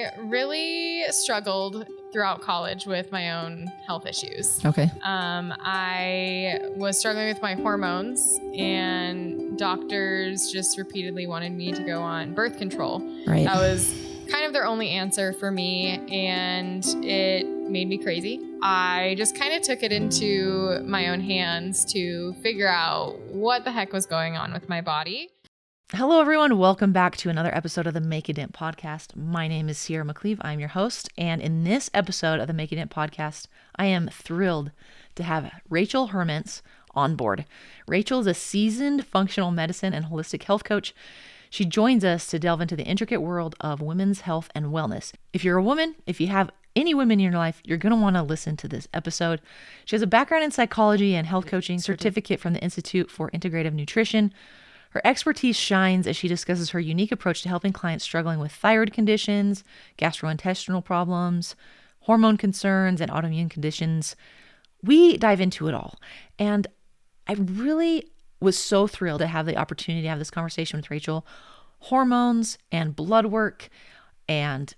I really struggled throughout college with my own health issues. Okay. I was struggling with my hormones, and doctors just repeatedly wanted me to go on birth control. Right. That was kind of their only answer for me, and it made me crazy. I just kind of took it into my own hands to figure out what the heck was going on with my body. Hello, everyone. Welcome back to another episode of the Make a Dent podcast. My name is Sierra McCleve. I'm your host. And in this episode of the Make a Dent podcast, I am thrilled to have Rachel Hurmence on board. Rachel is a seasoned functional medicine and holistic health coach. She joins us to delve into the intricate world of women's health and wellness. If you're a woman, if you have any women in your life, you're going to want to listen to this episode. She has a background in psychology and health coaching, certificate from the Institute for Integrative Nutrition. Her expertise shines as she discusses her unique approach to helping clients struggling with thyroid conditions, gastrointestinal problems, hormone concerns, and autoimmune conditions. We dive into it all. And I really was so thrilled to have the opportunity to have this conversation with Rachel. Hormones and blood work and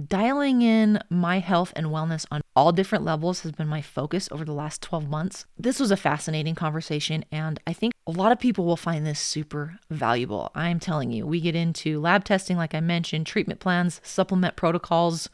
dialing in my health and wellness on all different levels has been my focus over the last 12 months. This was a fascinating conversation, and I think a lot of people will find this super valuable. I'm telling you, we get into lab testing, like I mentioned, treatment plans, supplement protocols.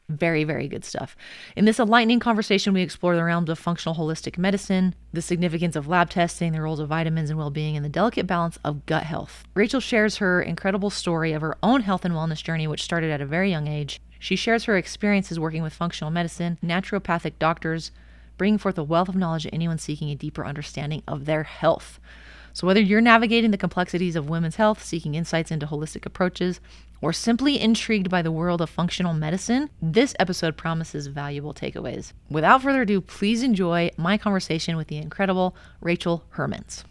Very, very good stuff. In this enlightening conversation, we explore the realms of functional holistic medicine, the significance of lab testing, the roles of vitamins and well-being, and the delicate balance of gut health. Rachel shares her incredible story of her own health and wellness journey, which started at a very young age. She shares her experiences working with functional medicine, naturopathic doctors, bringing forth a wealth of knowledge to anyone seeking a deeper understanding of their health. So whether you're navigating the complexities of women's health, seeking insights into holistic approaches, or simply intrigued by the world of functional medicine, this episode promises valuable takeaways. Without further ado, please enjoy my conversation with the incredible Rachel Hurmence.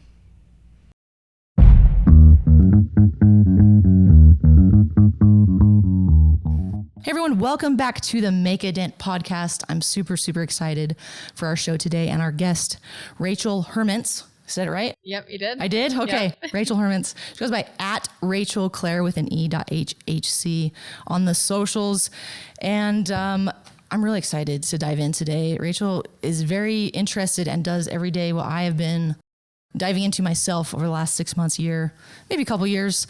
Hey everyone, welcome back to the Make a Dent podcast. I'm super, super excited for our show today and our guest, Rachel Hurmence. Said it right? Yep, you did. I did? Okay. Yep. Rachel Hurmence. She goes by @RachelClaire with an E.HHC on the socials. And I'm really excited to dive in today. Rachel is very interested and does every day what I have been diving into myself over the last 6 months, year, maybe a couple years.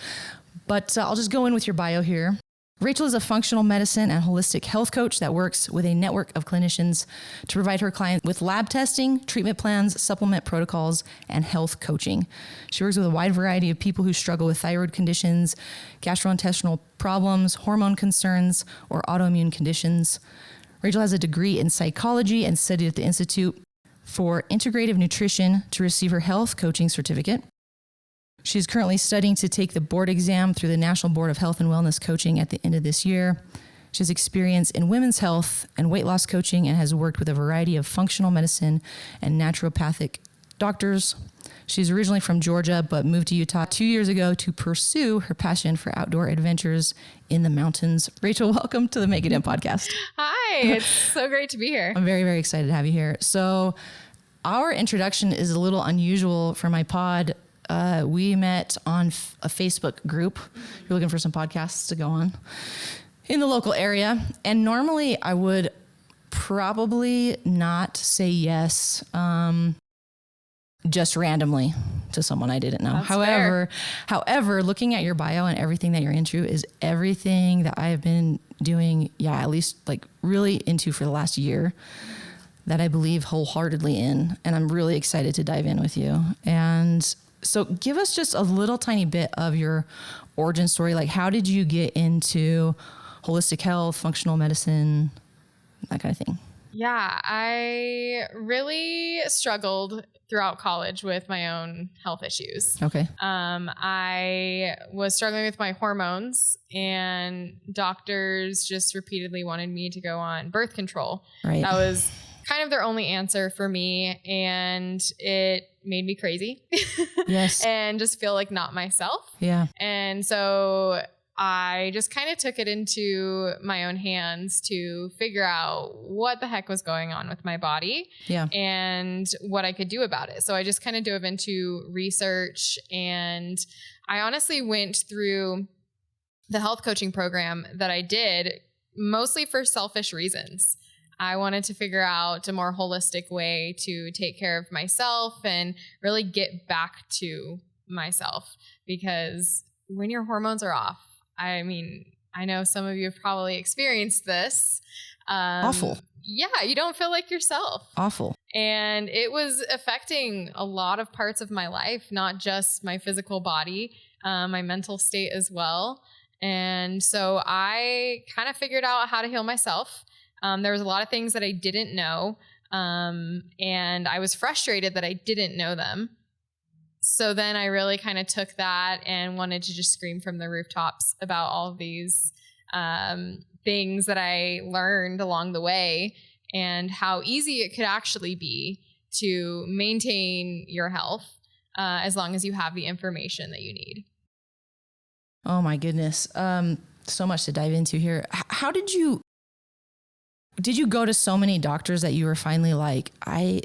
But I'll just go in with your bio here. Rachel is a functional medicine and holistic health coach that works with a network of clinicians to provide her clients with lab testing, treatment plans, supplement protocols, and health coaching. She works with a wide variety of people who struggle with thyroid conditions, gastrointestinal problems, hormone concerns, or autoimmune conditions. Rachel has a degree in psychology and studied at the Institute for Integrative Nutrition to receive her health coaching certificate. She's currently studying to take the board exam through the National Board of Health and Wellness Coaching at the end of this year. She has experience in women's health and weight loss coaching and has worked with a variety of functional medicine and naturopathic doctors. She's originally from Georgia, but moved to Utah 2 years ago to pursue her passion for outdoor adventures in the mountains. Rachel, welcome to the Make It In podcast. Hi, it's so great to be here. I'm very, very excited to have you here. So our introduction is a little unusual for my pod. We met on a Facebook group. You're looking for some podcasts to go on in the local area. And normally I would probably not say yes, just randomly to someone I didn't know. That's However, looking at your bio and everything that you're into is everything that I have been doing. Yeah. At least like really into for the last year that I believe wholeheartedly in. And I'm really excited to dive in with you. And so give us just a little tiny bit of your origin story. Like, how did you get into holistic health, functional medicine, that kind of thing? Yeah, I really struggled throughout college with my own health issues. Okay. I was struggling with my hormones, and doctors just repeatedly wanted me to go on birth control. Right. That was kind of their only answer for me, and it made me crazy. Yes. And just feel like not myself. Yeah. And so I just kind of took it into my own hands to figure out what the heck was going on with my body. Yeah. And what I could do about it. So I just kind of dove into research, and I honestly went through the health coaching program that I did mostly for selfish reasons. I wanted to figure out a more holistic way to take care of myself and really get back to myself, because when your hormones are off, I mean, I know some of you have probably experienced this. Awful. Yeah, you don't feel like yourself. Awful. And it was affecting a lot of parts of my life, not just my physical body, my mental state as well. And so I kind of figured out how to heal myself. There was a lot of things that I didn't know, and I was frustrated that I didn't know them. So then I really kind of took that and wanted to just scream from the rooftops about all of these things that I learned along the way, and how easy it could actually be to maintain your health as long as you have the information that you need. Oh my goodness. So much to dive into here. How did you go to so many doctors that you were finally like,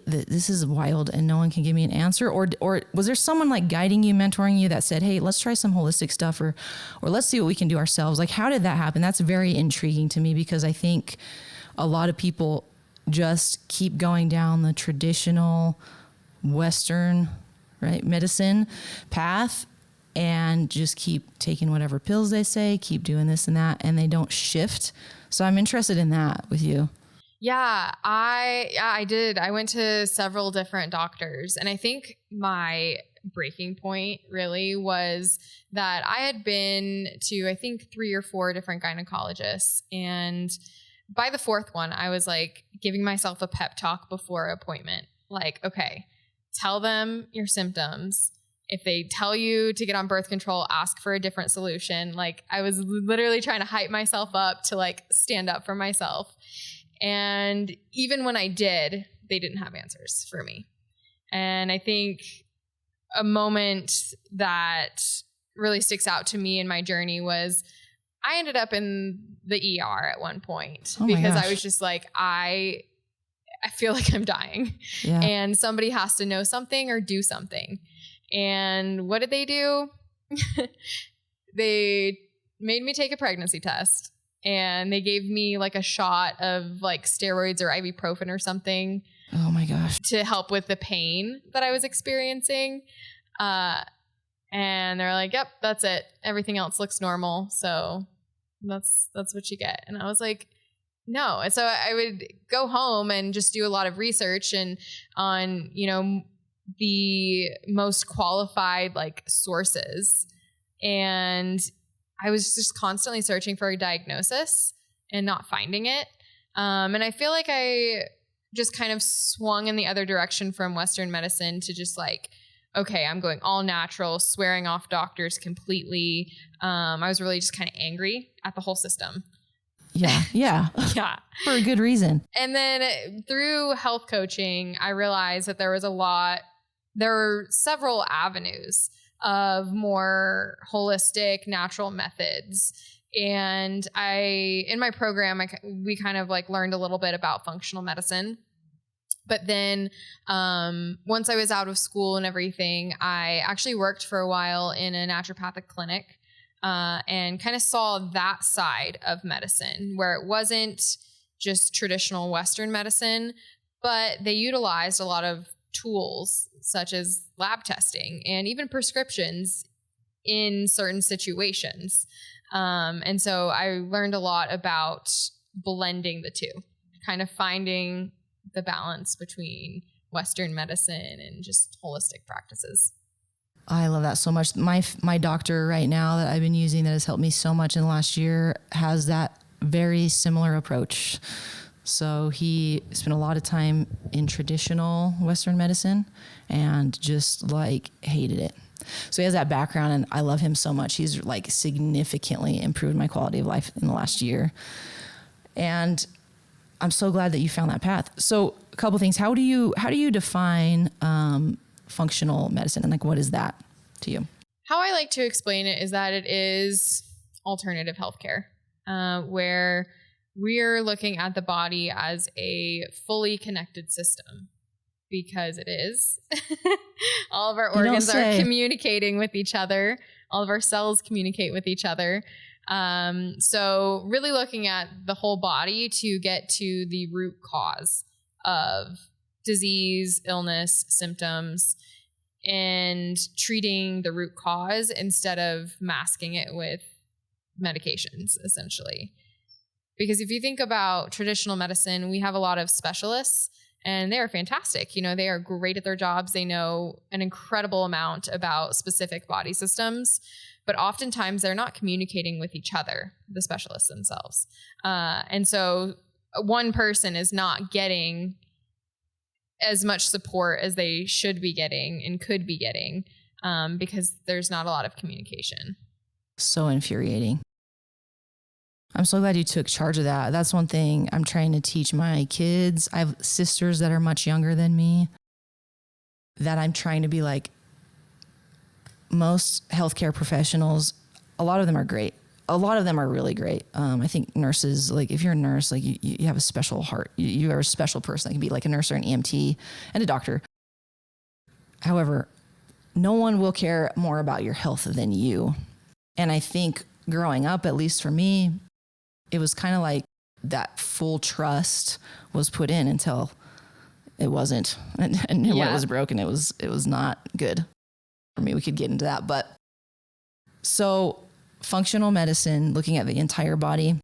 this is wild and no one can give me an answer? Or was there someone like guiding you, mentoring you that said, hey, let's try some holistic stuff, or let's see what we can do ourselves? Like, how did that happen? That's very intriguing to me, because I think a lot of people just keep going down the traditional Western, right, medicine path, and just keep taking whatever pills they say, keep doing this and that, and they don't shift. So I'm interested in that with you. Yeah, I did. I went to several different doctors, and I think my breaking point really was that I had been to, I think, 3 or 4 different gynecologists. And by the 4th one, I was like giving myself a pep talk before an appointment. Like, okay, tell them your symptoms. If they tell you to get on birth control, ask for a different solution. Like, I was literally trying to hype myself up to like stand up for myself. And even when I did, they didn't have answers for me. And I think a moment that really sticks out to me in my journey was I ended up in the ER at one point because I was just like, I feel like I'm dying, and somebody has to know something or do something. And what did they do? They made me take a pregnancy test, and they gave me like a shot of like steroids or ibuprofen or something. Oh my gosh. To help with the pain that I was experiencing. And they're like, yep, that's it. Everything else looks normal. So that's what you get. And I was like, no. And so I would go home and just do a lot of research and on, the most qualified like sources. And I was just constantly searching for a diagnosis and not finding it. And I feel like I just kind of swung in the other direction from Western medicine to just like, okay, I'm going all natural, swearing off doctors completely. I was really just kind of angry at the whole system. Yeah. Yeah. For a good reason. And then through health coaching, I realized that there were several avenues of more holistic, natural methods. And in my program, we kind of like learned a little bit about functional medicine. But then once I was out of school and everything, I actually worked for a while in a naturopathic clinic and kind of saw that side of medicine where it wasn't just traditional Western medicine, but they utilized a lot of tools such as lab testing and even prescriptions in certain situations. And so I learned a lot about blending the two, kind of finding the balance between Western medicine and just holistic practices. I love that so much. My doctor right now that I've been using that has helped me so much in the last year has that very similar approach. So he spent a lot of time in traditional Western medicine and just like hated it. So he has that background and I love him so much. He's like significantly improved my quality of life in the last year. And I'm so glad that you found that path. So a couple things. How do you define functional medicine, and like what is that to you? How I like to explain it is that it is alternative healthcare, where we're looking at the body as a fully connected system, because it is. All of our organs are communicating with each other. All of our cells communicate with each other. So really looking at the whole body to get to the root cause of disease, illness, symptoms, and treating the root cause instead of masking it with medications, essentially. Because if you think about traditional medicine, we have a lot of specialists and they are fantastic. You know, they are great at their jobs. They know an incredible amount about specific body systems, but oftentimes they're not communicating with each other, the specialists themselves. And so one person is not getting as much support as they should be getting and could be getting because there's not a lot of communication. So infuriating. I'm so glad you took charge of that. That's one thing I'm trying to teach my kids. I have sisters that are much younger than me that I'm trying to be like, most healthcare professionals, a lot of them are great. A lot of them are really great. I think nurses, like if you're a nurse, like you have a special heart. You are a special person that can be like a nurse or an EMT and a doctor. However, no one will care more about your health than you. And I think growing up, at least for me, it was kind of like that full trust was put in until it wasn't. And when it was broken, it was not good for me. We could get into that. But so functional medicine, looking at the entire body.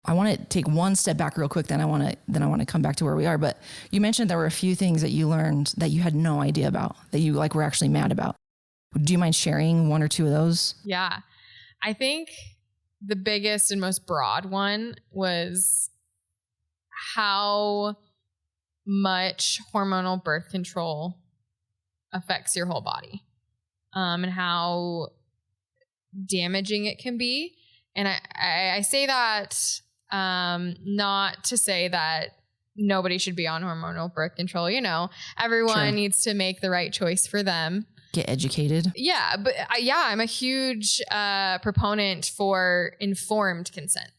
I want to take one step back real quick. Then I want to come back to where we are. But you mentioned there were a few things that you learned that you had no idea about, that you like were actually mad about. Do you mind sharing one or two of those? Yeah. I think the biggest and most broad one was how much hormonal birth control affects your whole body, and how damaging it can be. And I say that not to say that nobody should be on hormonal birth control. You know, everyone needs to make the right choice for them. Get educated. Yeah. But I'm a huge proponent for informed consent.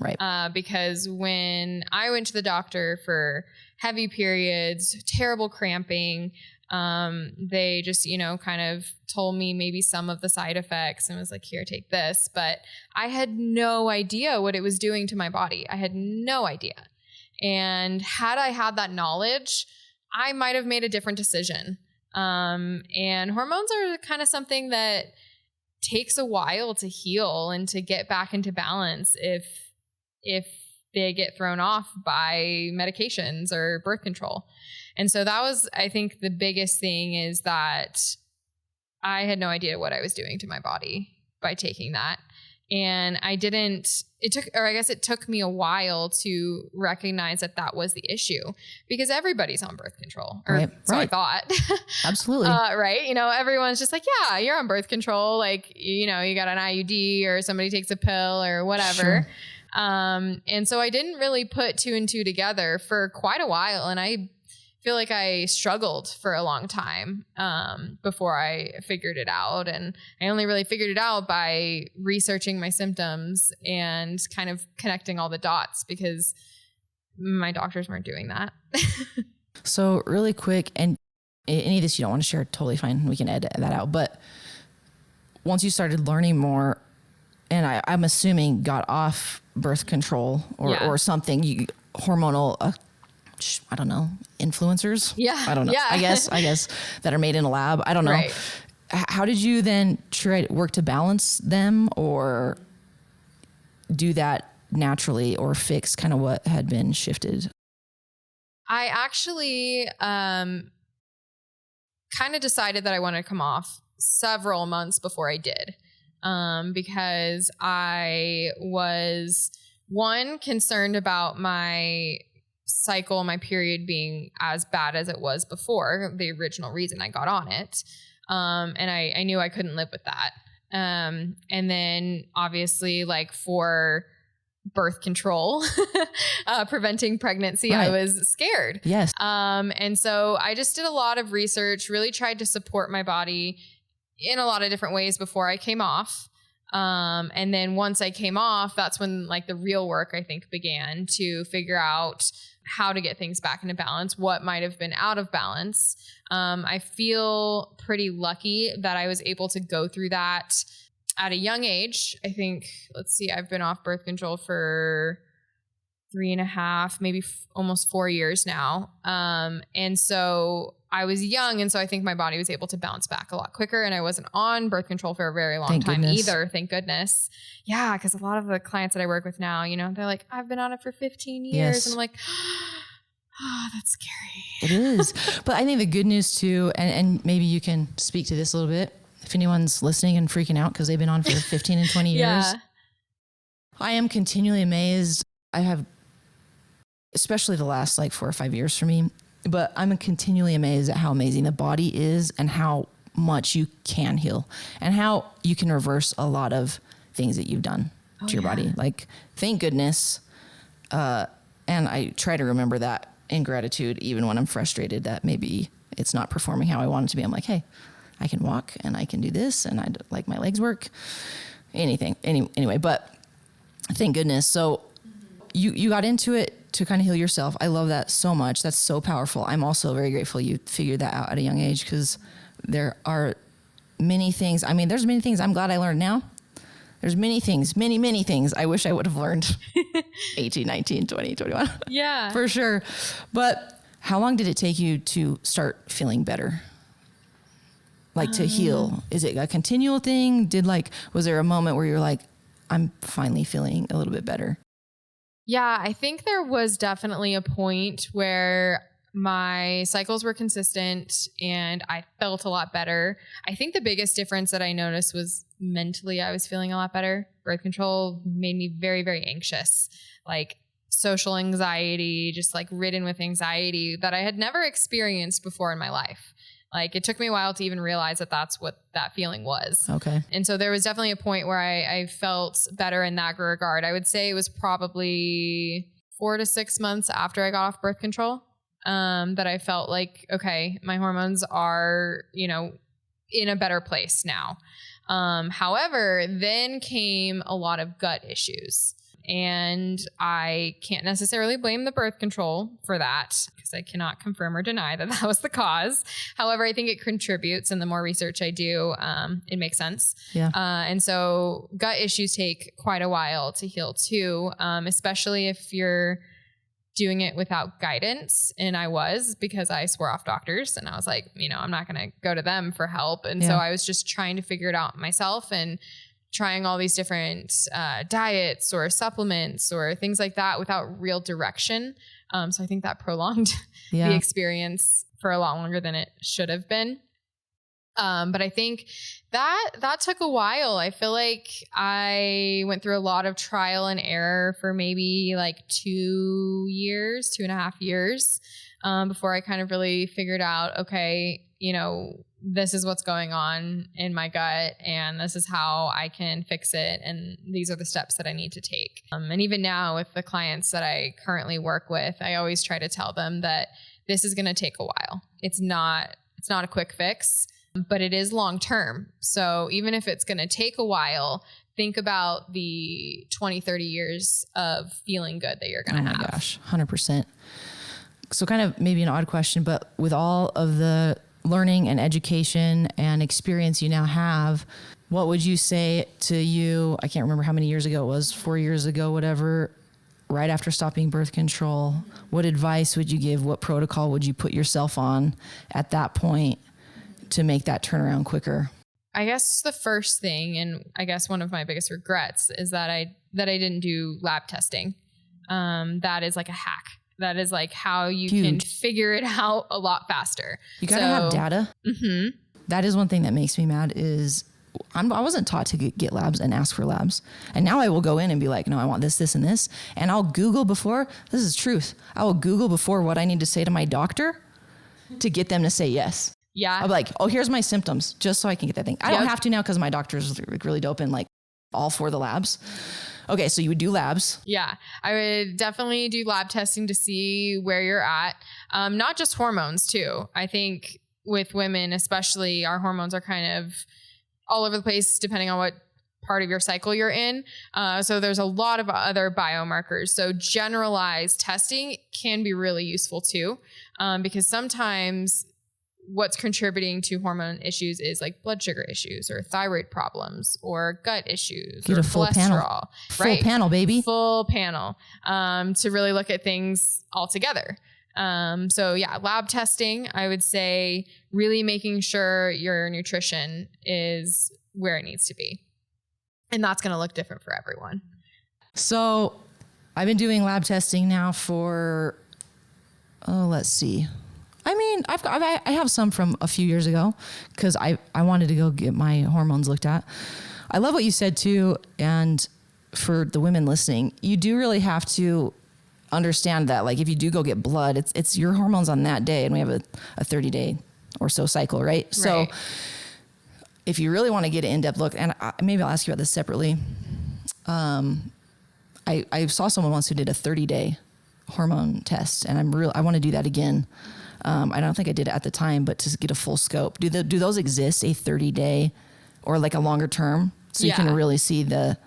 Right. Because when I went to the doctor for heavy periods, terrible cramping, they just, kind of told me maybe some of the side effects and was like, here, take this. But I had no idea what it was doing to my body. I had no idea. And had I had that knowledge, I might have made a different decision. And hormones are kind of something that takes a while to heal and to get back into balance if they get thrown off by medications or birth control. And so that was, I think, the biggest thing is that I had no idea what I was doing to my body by taking that. And it took me a while to recognize that that was the issue, because everybody's on birth control. I thought. Absolutely. Right. Everyone's just like, yeah, you're on birth control. Like, you got an IUD or somebody takes a pill or whatever. Sure. And so I didn't really put two and two together for quite a while. And I feel like I struggled for a long time before I figured it out. And I only really figured it out by researching my symptoms and kind of connecting all the dots, because my doctors weren't doing that. So really quick, and any of this you don't want to share, totally fine. We can edit that out. But once you started learning more, and I'm assuming got off birth control or something, hormonal, I don't know, influencers. Yeah. I don't know. Yeah. I guess that are made in a lab. I don't know. Right. How did you then try to work to balance them or do that naturally or fix kind of what had been shifted? I actually kind of decided that I wanted to come off several months before I did, because I was, one, concerned about my cycle, my period being as bad as it was before, the original reason I got on it. And I knew I couldn't live with that. And then obviously, like, for birth control, preventing pregnancy, right, I was scared. Yes. And so I just did a lot of research, really tried to support my body in a lot of different ways before I came off. And then once I came off, that's when, like, the real work, I think, began to figure out how to get things back into balance, what might have been out of balance. I feel pretty lucky that I was able to go through that at a young age, I think, I've been off birth control for 3.5, maybe almost 4 years now. And so I was young. And so I think my body was able to bounce back a lot quicker. And I wasn't on birth control for a very long time either. Thank goodness. Yeah. Cause a lot of the clients that I work with now, you know, they're like, I've been on it for 15 years. Yes. And I'm like, oh, that's scary. It is. But I think the good news too, and maybe you can speak to this a little bit, if anyone's listening and freaking out because they've been on for 15 and 20 years. Yeah. I am continually amazed. I have, especially the last like 4 or 5 years for me, but I'm continually amazed at how amazing the body is and how much you can heal and how you can reverse a lot of things that you've done to your body. Like, thank goodness. And I try to remember that in gratitude, even when I'm frustrated that maybe it's not performing how I want it to be. I'm like, hey, I can walk and I can do this and I like my legs work, anything. Anyway, but thank goodness. So you got into it to kind of heal yourself. I love that so much. That's so powerful. I'm also very grateful you figured that out at a young age, because there are many things. I mean, there's many things I'm glad I learned now. There's many things I wish I would have learned 18, 19, 20, 21. Yeah. For sure. But how long did it take you to start feeling better? Like to heal? Is it a continual thing? Was there a moment where you're like, I'm finally feeling a little bit better? Yeah, I think there was definitely a point where my cycles were consistent and I felt a lot better. I think the biggest difference that I noticed was mentally I was feeling a lot better. Birth control made me very, very anxious, like social anxiety, just like ridden with anxiety that I had never experienced before in my life. Like, it took me a while to even realize that that's what that feeling was. Okay. And so there was definitely a point where I felt better in that regard. I would say it was probably 4 to 6 months after I got off birth control that I felt like, okay, my hormones are, you know, in a better place now. However, then came a lot of gut issues. And I can't necessarily blame the birth control for that, because I cannot confirm or deny that that was the cause. However, I think it contributes, and the more research I do, it makes sense. Yeah. And so gut issues take quite a while to heal too, especially if you're doing it without guidance. And I was, because I swore off doctors and I was like, you know, I'm not going to go to them for help. And so I was just trying to figure it out myself and trying all these different diets or supplements or things like that without real direction. So I think that prolonged the experience for a lot longer than it should have been. But I think that took a while. I feel like I went through a lot of trial and error for maybe like 2.5 years, before I kind of really figured out, okay, you know, this is what's going on in my gut and this is how I can fix it. And these are the steps that I need to take. And even now with the clients that I currently work with, I always try to tell them that this is going to take a while. It's not a quick fix, but it is long-term. So even if it's going to take a while, think about the 20, 30 years of feeling good that you're going to have. Oh my gosh, 100%. So kind of maybe an odd question, but with all of the learning and education and experience you now have, what would you say to you? I can't remember how many years ago it was, 4 years ago, whatever, right after stopping birth control. What advice would you give? What protocol would you put yourself on at that point to make that turnaround quicker? I guess the first thing, and I guess one of my biggest regrets, is that I didn't do lab testing. That is like a hack. That is like how you can figure it out a lot faster. You got to have data. Mm-hmm. That is one thing that makes me mad is I wasn't taught to get labs and ask for labs. And now I will go in and be like, no, I want this, this, and this. And I'll Google before, this is truth. I will Google before what I need to say to my doctor to get them to say yes. Yeah. I'll be like, oh, here's my symptoms, just so I can get that thing. I don't have to now because my doctor's really dope and like all for the labs. Okay, so you would do labs. Yeah, I would definitely do lab testing to see where you're at. Not just hormones too. I think with women, especially, our hormones are kind of all over the place depending on what part of your cycle you're in. So there's a lot of other biomarkers. So generalized testing can be really useful too, because sometimes what's contributing to hormone issues is like blood sugar issues or thyroid problems or gut issues Get or a full cholesterol. Full panel, baby. Full panel, to really look at things all together. So yeah, lab testing, I would say really making sure your nutrition is where it needs to be. And that's going to look different for everyone. So I've been doing lab testing now for, let's see. I mean, I have some from a few years ago because I wanted to go get my hormones looked at. I love what you said too. And for the women listening, you do really have to understand that, like, if you do go get blood, it's your hormones on that day, and we have a 30-day or so cycle, right? So if you really want to get an in-depth look, and maybe I'll ask you about this separately. I saw someone once who did a 30-day hormone test, and I want to do that again. I don't think I did it at the time, but to get a full scope. Do those exist, a 30-day or like a longer term? So you can really see the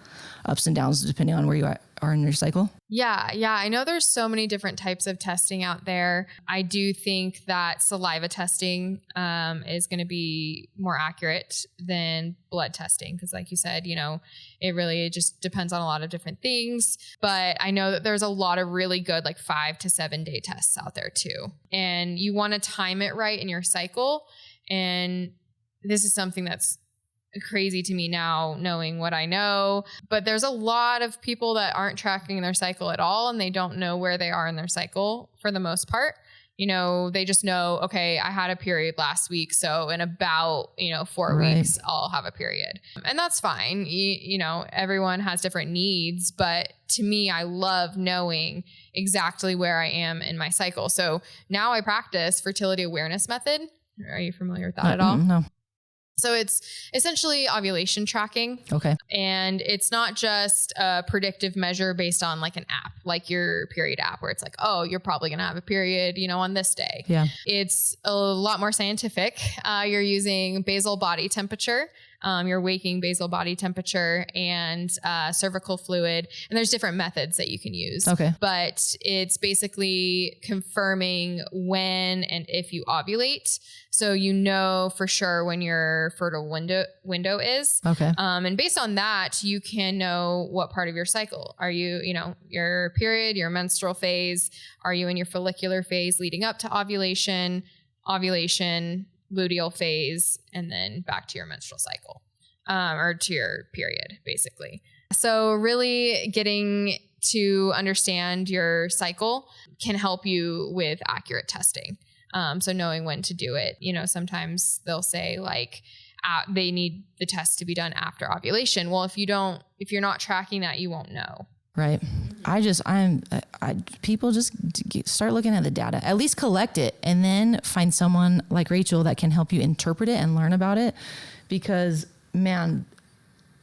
ups and downs depending on where you are in your cycle? Yeah. I know there's so many different types of testing out there. I do think that saliva testing is going to be more accurate than blood testing because, like you said, it really just depends on a lot of different things. But I know that there's a lot of really good like 5 to 7 day tests out there too. And you want to time it right in your cycle. And this is something that's crazy to me now, knowing what I know, but there's a lot of people that aren't tracking their cycle at all, and they don't know where they are in their cycle for the most part. They just know, okay, I had a period last week, so in about 4 weeks I'll have a period, and that's fine. Everyone has different needs, but to me, I love knowing exactly where I am in my cycle. So now I practice fertility awareness method. Are you familiar with that at all? No. So it's essentially ovulation tracking. Okay. And it's not just a predictive measure based on like an app, like your period app, where it's like, oh, you're probably going to have a period, on this day. Yeah. It's a lot more scientific. You're using basal body temperature, your waking basal body temperature, and cervical fluid. And there's different methods that you can use. Okay. But it's basically confirming when and if you ovulate. So for sure when your fertile window is. Okay. And based on that, you can know what part of your cycle. Are you, your period, your menstrual phase? Are you in your follicular phase leading up to ovulation, luteal phase, and then back to your menstrual cycle, or to your period, basically. So really getting to understand your cycle can help you with accurate testing. So knowing when to do it, sometimes they'll say like, they need the test to be done after ovulation. Well, if you're not tracking that, you won't know. Right. People just start looking at the data, at least collect it, and then find someone like Rachel that can help you interpret it and learn about it. Because man,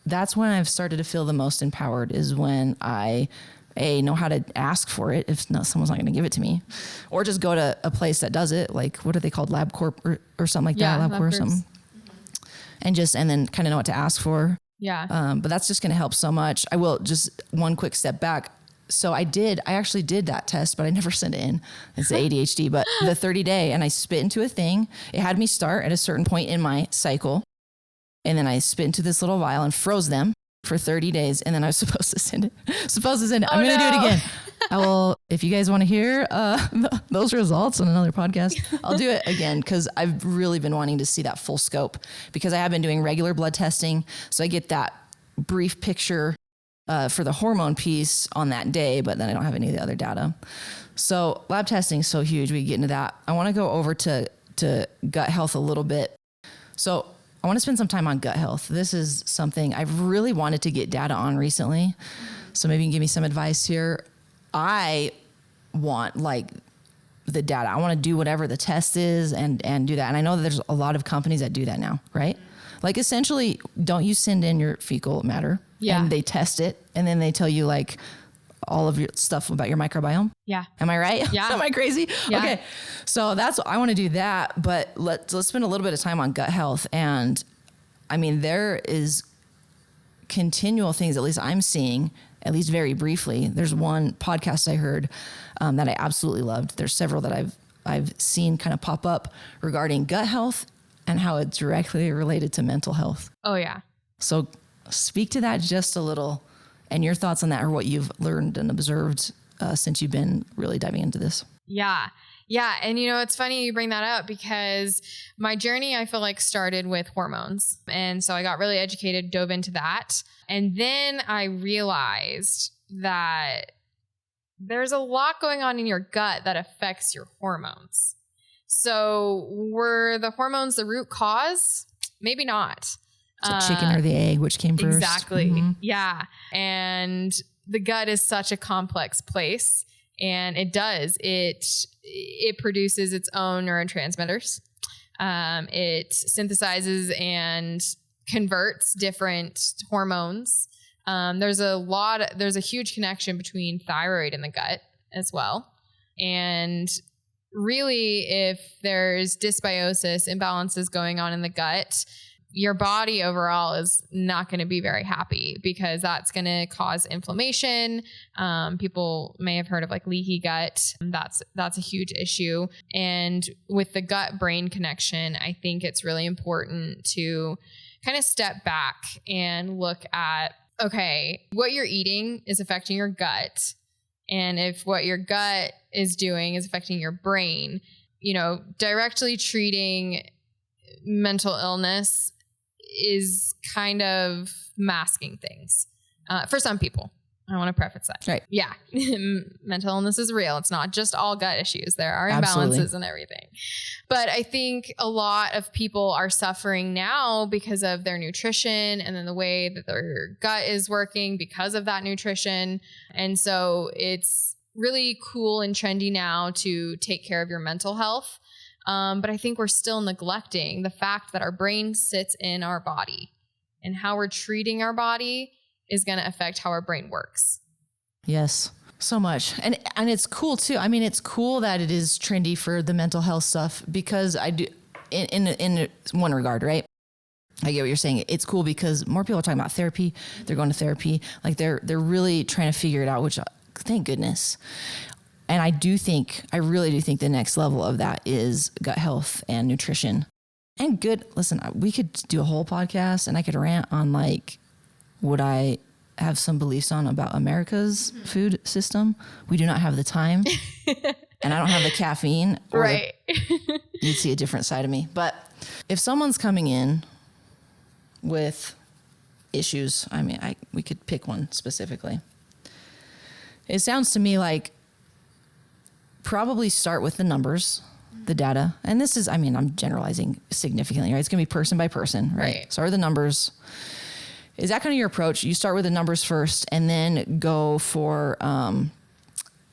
that's when I've started to feel the most empowered, is when I know how to ask for it if someone's not going to give it to me, or just go to a place that does it. Like, what are they called? LabCorp or something like that. LabCorp or something. And then kind of know what to ask for. Yeah. But that's just going to help so much. I will just one quick step back. So I actually did that test, but I never sent it in. It's the ADHD, but the 30-day, and I spit into a thing. It had me start at a certain point in my cycle. And then I spit into this little vial and froze them for 30 days. And then I was supposed to send it. I'm going to do it again. I will, if you guys want to hear those results on another podcast, I'll do it again, because I've really been wanting to see that full scope, because I have been doing regular blood testing. So I get that brief picture for the hormone piece on that day, but then I don't have any of the other data. So lab testing is so huge. We get into that. I want to go over to gut health a little bit. So I want to spend some time on gut health. This is something I've really wanted to get data on recently. So maybe you can give me some advice here. I want like the data. I want to do whatever the test is and do that. And I know that there's a lot of companies that do that now, right? Like essentially, don't you send in your fecal matter and they test it, and then they tell you like all of your stuff about your microbiome? Yeah. Am I right? Yeah. Am I crazy? Yeah. Okay. So I want to do that, but let's spend a little bit of time on gut health. And I mean, there is continual things, at least I'm seeing, at least very briefly. There's one podcast I heard that I absolutely loved. There's several that I've seen kind of pop up regarding gut health and how it's directly related to mental health. Oh, yeah. So speak to that just a little, and your thoughts on that, or what you've learned and observed since you've been really diving into this. Yeah. Yeah. And it's funny you bring that up because my journey, I feel like, started with hormones. And so I got really educated, dove into that. And then I realized that there's a lot going on in your gut that affects your hormones. So were the hormones the root cause? Maybe not. So chicken or the egg, which came first? Exactly. Mm-hmm. Yeah. And the gut is such a complex place. And it produces its own neurotransmitters. It synthesizes and converts different hormones. There's a huge connection between thyroid and the gut as well. And really, if there's dysbiosis, imbalances going on in the gut, your body overall is not going to be very happy because that's going to cause inflammation. People may have heard of like leaky gut. That's a huge issue. And with the gut brain connection, I think it's really important to kind of step back and look at, okay, what you're eating is affecting your gut. And if what your gut is doing is affecting your brain, directly treating mental illness is kind of masking things for some people. I want to preface that. Right. Yeah. Mental illness is real. It's not just all gut issues. There are imbalances Absolutely. and everything. But I think a lot of people are suffering now because of their nutrition and then the way that their gut is working because of that nutrition. And so it's really cool and trendy now to take care of your mental health. But I think we're still neglecting the fact that our brain sits in our body, and how we're treating our body is going to affect how our brain works. Yes, so much. And it's cool too. I mean, it's cool that it is trendy for the mental health stuff, because I do in one regard, right? I get what you're saying. It's cool because more people are talking about therapy. They're going to therapy. Like they're really trying to figure it out, which thank goodness. And I really do think the next level of that is gut health and nutrition. And listen, we could do a whole podcast and I could rant on like what I have some beliefs on about America's food system. We do not have the time and I don't have the caffeine. Right. You'd see a different side of me. But if someone's coming in with issues, I mean, we could pick one specifically. It sounds to me like probably start with the numbers, the data. And this is, I'm generalizing significantly, right? It's going to be person by person, right? Start with the numbers. Is that kind of your approach? You start with the numbers first and then go for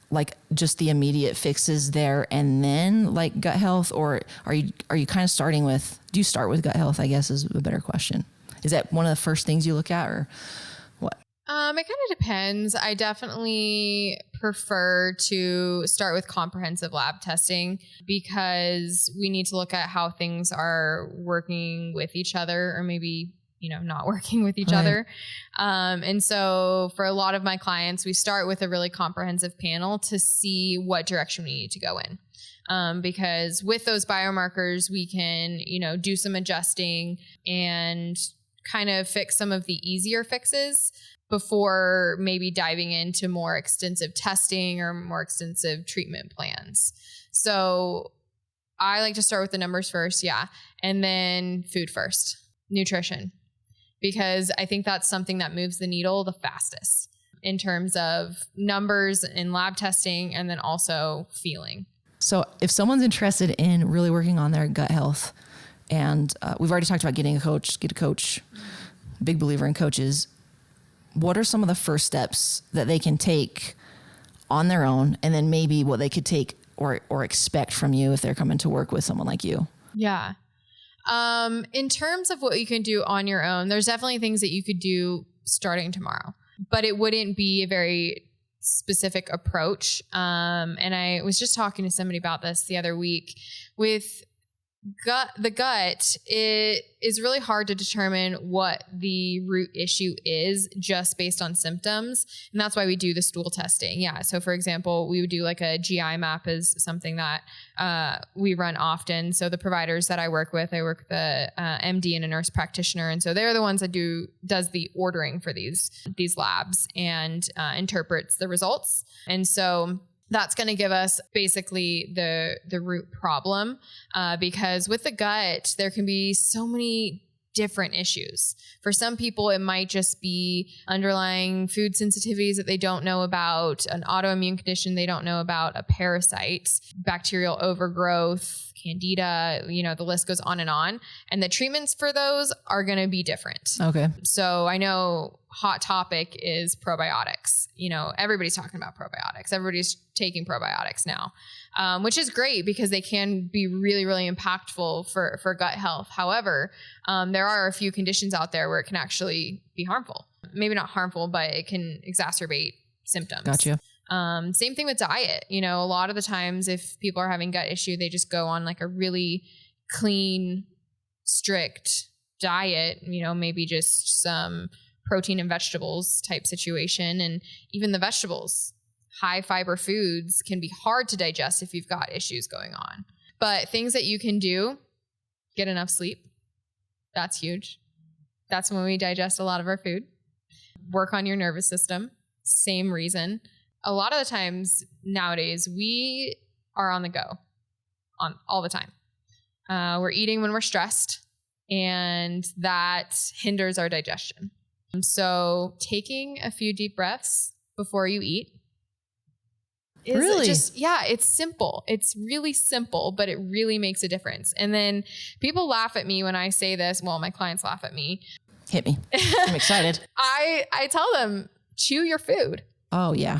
like just the immediate fixes there and then like gut health? Or are you kind of starting with, do you start with gut health, I guess is a better question. Is that one of the first things you look at or what? It kind of depends. I definitely prefer to start with comprehensive lab testing because we need to look at how things are working with each other, or maybe, not working with each other. And so for a lot of my clients, we start with a really comprehensive panel to see what direction we need to go in. Because with those biomarkers, we can, do some adjusting and kind of fix some of the easier fixes before maybe diving into more extensive testing or more extensive treatment plans. So I like to start with the numbers first, and then food first, nutrition, because I think that's something that moves the needle the fastest in terms of numbers in lab testing and then also feeling. So if someone's interested in really working on their gut health, and we've already talked about get a coach, big believer in coaches, what are some of the first steps that they can take on their own, and then maybe what they could take or expect from you if they're coming to work with someone like you? Yeah. In terms of what you can do on your own, there's definitely things that you could do starting tomorrow, but it wouldn't be a very specific approach. And I was just talking to somebody about this the other week with the gut, it is really hard to determine what the root issue is just based on symptoms. And that's why we do the stool testing. Yeah. So for example, we would do like a GI map is something that we run often. So the providers that I work with a MD and a nurse practitioner. And so they're the ones that does the ordering for these labs and interprets the results. And so that's going to give us basically the root problem, because with the gut, there can be so many different issues. For some people, it might just be underlying food sensitivities that they don't know about, an autoimmune condition they don't know about, a parasite, bacterial overgrowth, candida, the list goes on. And the treatments for those are going to be different. Okay. So I know hot topic is probiotics. Everybody's talking about probiotics. Everybody's taking probiotics now, which is great because they can be really, really impactful for gut health. However, there are a few conditions out there where it can actually be harmful. Maybe not harmful, but it can exacerbate symptoms. Gotcha. Same thing with diet. A lot of the times if people are having gut issue, they just go on like a really clean, strict diet, maybe just some protein and vegetables type situation. And even the vegetables, high fiber foods can be hard to digest if you've got issues going on. But things that you can do, get enough sleep. That's huge. That's when we digest a lot of our food. Work on your nervous system. Same reason. A lot of the times nowadays, we are on the go all the time. We're eating when we're stressed, and that hinders our digestion. So taking a few deep breaths before you eat is really it's simple. It's really simple, but it really makes a difference. And then people laugh at me when I say this. Well, my clients laugh at me. Hit me. I'm excited. I tell them, chew your food. Oh, yeah.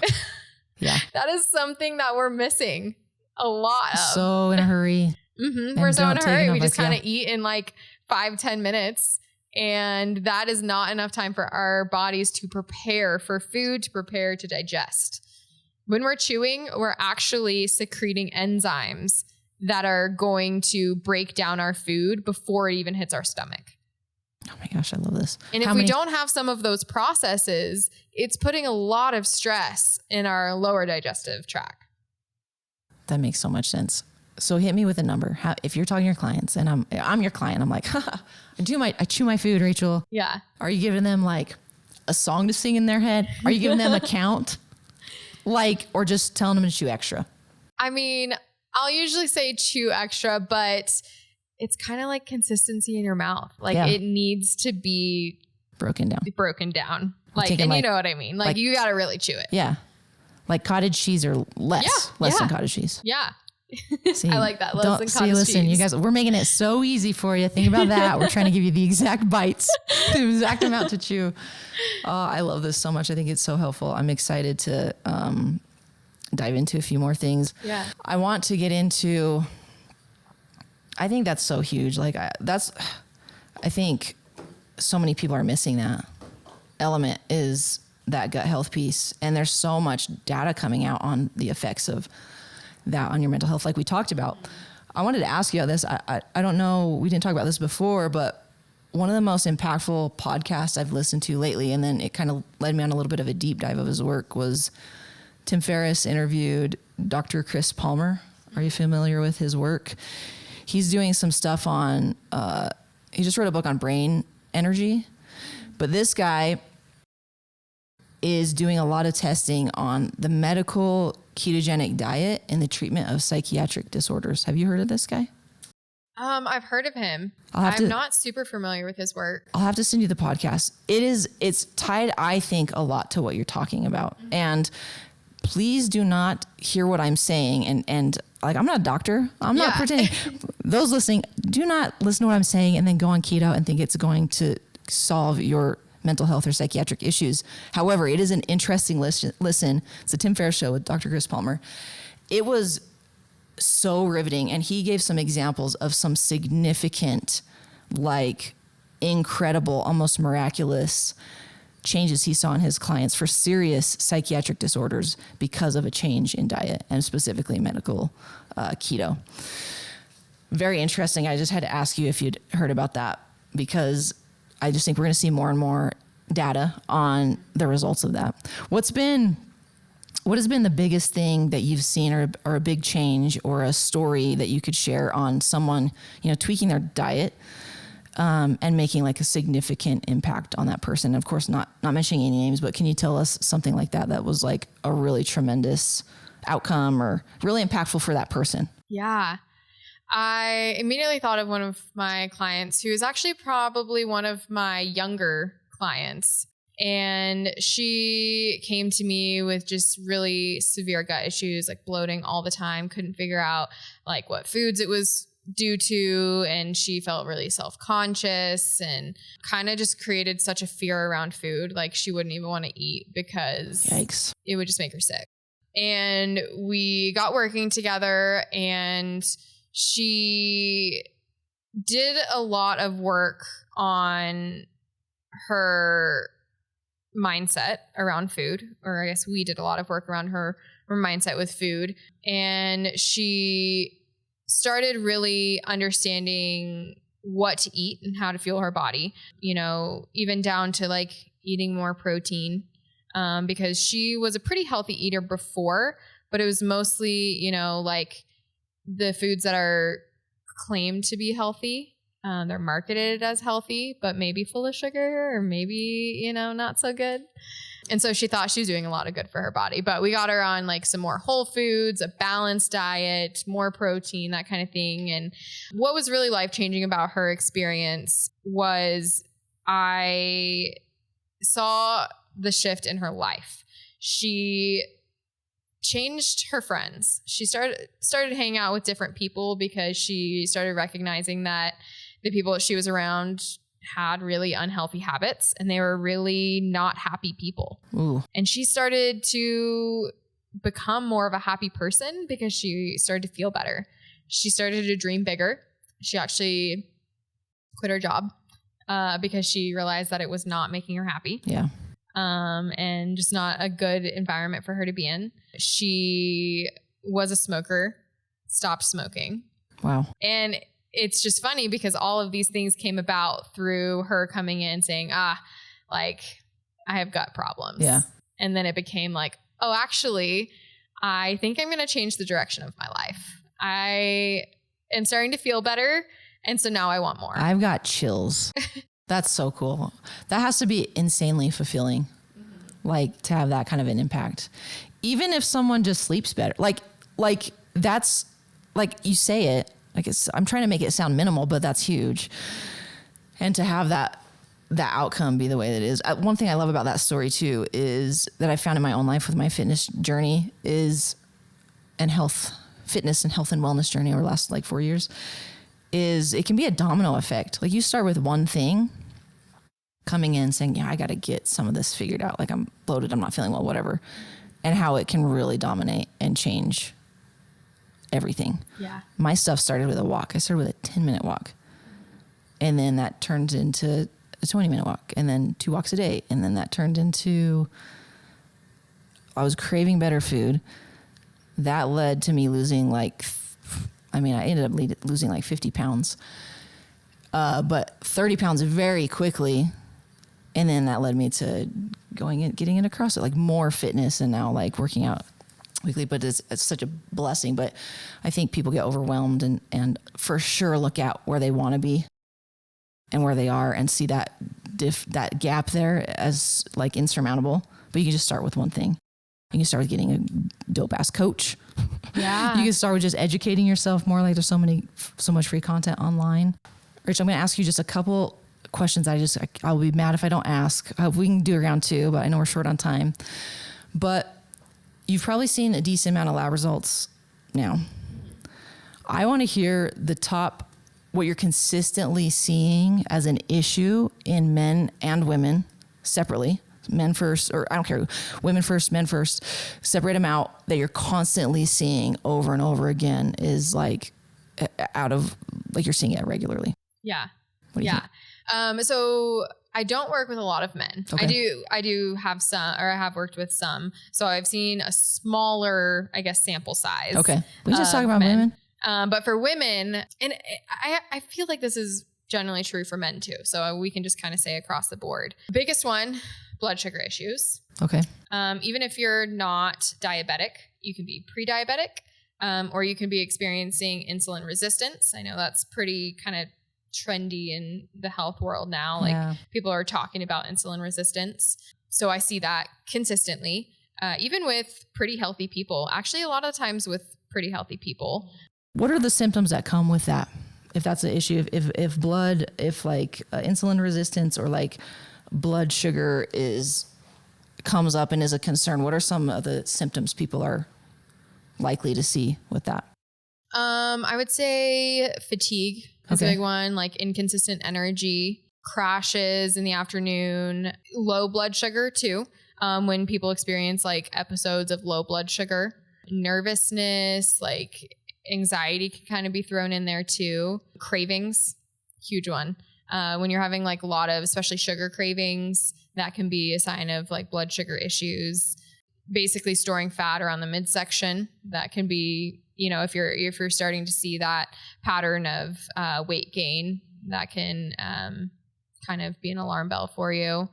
Yeah. That is something that we're missing a lot of. So in a hurry. Mm-hmm. We're so in a hurry. We just kind of eat in like 5-10 minutes. And that is not enough time for our bodies to prepare for food, to prepare to digest. When we're chewing, we're actually secreting enzymes that are going to break down our food before it even hits our stomach. Oh my gosh, I love this. And if we don't have some of those processes, it's putting a lot of stress in our lower digestive tract. That makes so much sense. So hit me with a number. If you're talking to your clients and I'm your client, I'm like, I chew my food, Rachel. Yeah. Are you giving them like a song to sing in their head? Are you giving them a count? Or just telling them to chew extra? I mean, I'll usually say chew extra, but it's kind of like consistency in your mouth. It needs to be broken down. You know what I mean? Like you got to really chew it. Yeah. Like cottage cheese or less than cottage cheese. Yeah. See, I like that. Less than cottage cheese. You guys, we're making it so easy for you. Think about that. We're trying to give you the exact bites, the exact amount to chew. Oh, I love this so much. I think it's so helpful. I'm excited to dive into a few more things. Yeah. I want to get into, I think that's so huge. I think so many people are missing that element, is that gut health piece. And there's so much data coming out on the effects of that on your mental health, like we talked about. I wanted to ask you about this. I don't know, we didn't talk about this before, but one of the most impactful podcasts I've listened to lately, and then it kind of led me on a little bit of a deep dive of his work, was Tim Ferriss interviewed Dr. Chris Palmer. Are you familiar with his work? He's doing some stuff on, he just wrote a book on brain energy, but this guy is doing a lot of testing on the medical ketogenic diet and the treatment of psychiatric disorders. Have you heard of this guy? I've heard of him. I'm not super familiar with his work. I'll have to send you the podcast. It's tied, I think, a lot to what you're talking about. Mm-hmm. And please do not hear what I'm saying. And I'm not a doctor. I'm not pretending. Those listening, do not listen to what I'm saying and then go on keto and think it's going to solve your mental health or psychiatric issues. However, it is an interesting listen. It's the Tim Ferriss Show with Dr. Chris Palmer. It was so riveting. And he gave some examples of some significant, incredible, almost miraculous changes he saw in his clients for serious psychiatric disorders because of a change in diet, and specifically medical keto. very interesting. I just had to ask you if you'd heard about that, because I just think we're going to see more and more data on the results of that. What has been the biggest thing that you've seen, or a big change, or a story that you could share on someone, tweaking their diet, and making like a significant impact on that person? Of course, not mentioning any names, but can you tell us something like that was like a really tremendous outcome or really impactful for that person? Yeah. I immediately thought of one of my clients who is actually probably one of my younger clients. And she came to me with just really severe gut issues, like bloating all the time, couldn't figure out like what foods it was due to. And she felt really self-conscious and kind of just created such a fear around food. Like she wouldn't even want to eat because Yikes. It would just make her sick. And we got working together, and she did a lot of work on her mindset around food, or I guess we did a lot of work around her mindset with food. And she started really understanding what to eat and how to fuel her body, even down to like eating more protein, because she was a pretty healthy eater before, but it was mostly, like the foods that are claimed to be healthy. They're marketed as healthy, but maybe full of sugar, or maybe, not so good. And so she thought she was doing a lot of good for her body, but we got her on like some more whole foods, a balanced diet, more protein, that kind of thing. And what was really life-changing about her experience was I saw the shift in her life. She changed her friends. She started hanging out with different people because she started recognizing that the people that she was around had really unhealthy habits, and they were really not happy people. Ooh. And she started to become more of a happy person because she started to feel better. She started to dream bigger. She actually quit her job because she realized that it was not making her happy. Yeah. And just not a good environment for her to be in. She was a smoker, stopped smoking. Wow. And it's just funny because all of these things came about through her coming in saying, like I have gut problems. Yeah. And then it became like, oh, actually, I think I'm going to change the direction of my life. I am starting to feel better. And so now I want more. I've got chills. That's so cool. That has to be insanely fulfilling, like to have that kind of an impact. Even if someone just sleeps better, like that's like you say it, like I'm trying to make it sound minimal, but that's huge. And to have that outcome be the way that it is. One thing I love about that story too is that I found in my own life with my fitness journey fitness and health and wellness journey over the last like 4 years, is it can be a domino effect. Like you start with one thing coming in saying, yeah, I got to get some of this figured out. Like I'm bloated, I'm not feeling well, whatever. And how it can really dominate and change everything. Yeah. My stuff started with a walk. I started with a 10-minute walk. And then that turned into a 20-minute walk, and then 2 walks a day. And then that turned into, I was craving better food. That led to me losing I ended up losing like 50 pounds, but 30 pounds very quickly. And then that led me to getting into CrossFit, like more fitness, and now like working out weekly. But it's such a blessing. But I think people get overwhelmed and for sure look at where they want to be and where they are and see that gap there as like insurmountable. But you can just start with one thing. You can start with getting a dope ass coach. Yeah. You can start with just educating yourself more. Like there's so much free content online. Rachel, I'm going to ask you just a couple questions. I'll be mad if I don't ask. We can do round 2, but I know we're short on time. But you've probably seen a decent amount of lab results now. I want to hear what you're consistently seeing as an issue in men and women separately. Men first, or I don't care, women first, men first, separate them out, that you're constantly seeing over and over again is like out of, like you're seeing it regularly. Yeah. What do you think? So I don't work with a lot of men. Okay. I do have some, or I have worked with some. So I've seen a smaller, I guess, sample size. Okay. We just talk about men. women. But for women, and I feel like this is generally true for men too. So we can just kind of say across the board. Biggest one, blood sugar issues. Okay. Even if you're not diabetic, you can be pre-diabetic, or you can be experiencing insulin resistance. I know that's pretty kind of trendy in the health world now. Like people are talking about insulin resistance. So I see that consistently, even with pretty healthy people. Actually, a lot of the times with pretty healthy people. What are the symptoms that come with that? If that's an issue, if insulin resistance or like blood sugar comes up and is a concern, what are some of the symptoms people are likely to see with that? I would say fatigue is a big one, like inconsistent energy, crashes in the afternoon, low blood sugar too. When people experience like episodes of low blood sugar, nervousness, like anxiety can kind of be thrown in there too. Cravings, huge one. When you're having like a lot of, especially sugar cravings, that can be a sign of like blood sugar issues. Basically storing fat around the midsection, that can be, if you're starting to see that pattern of weight gain, that can kind of be an alarm bell for you.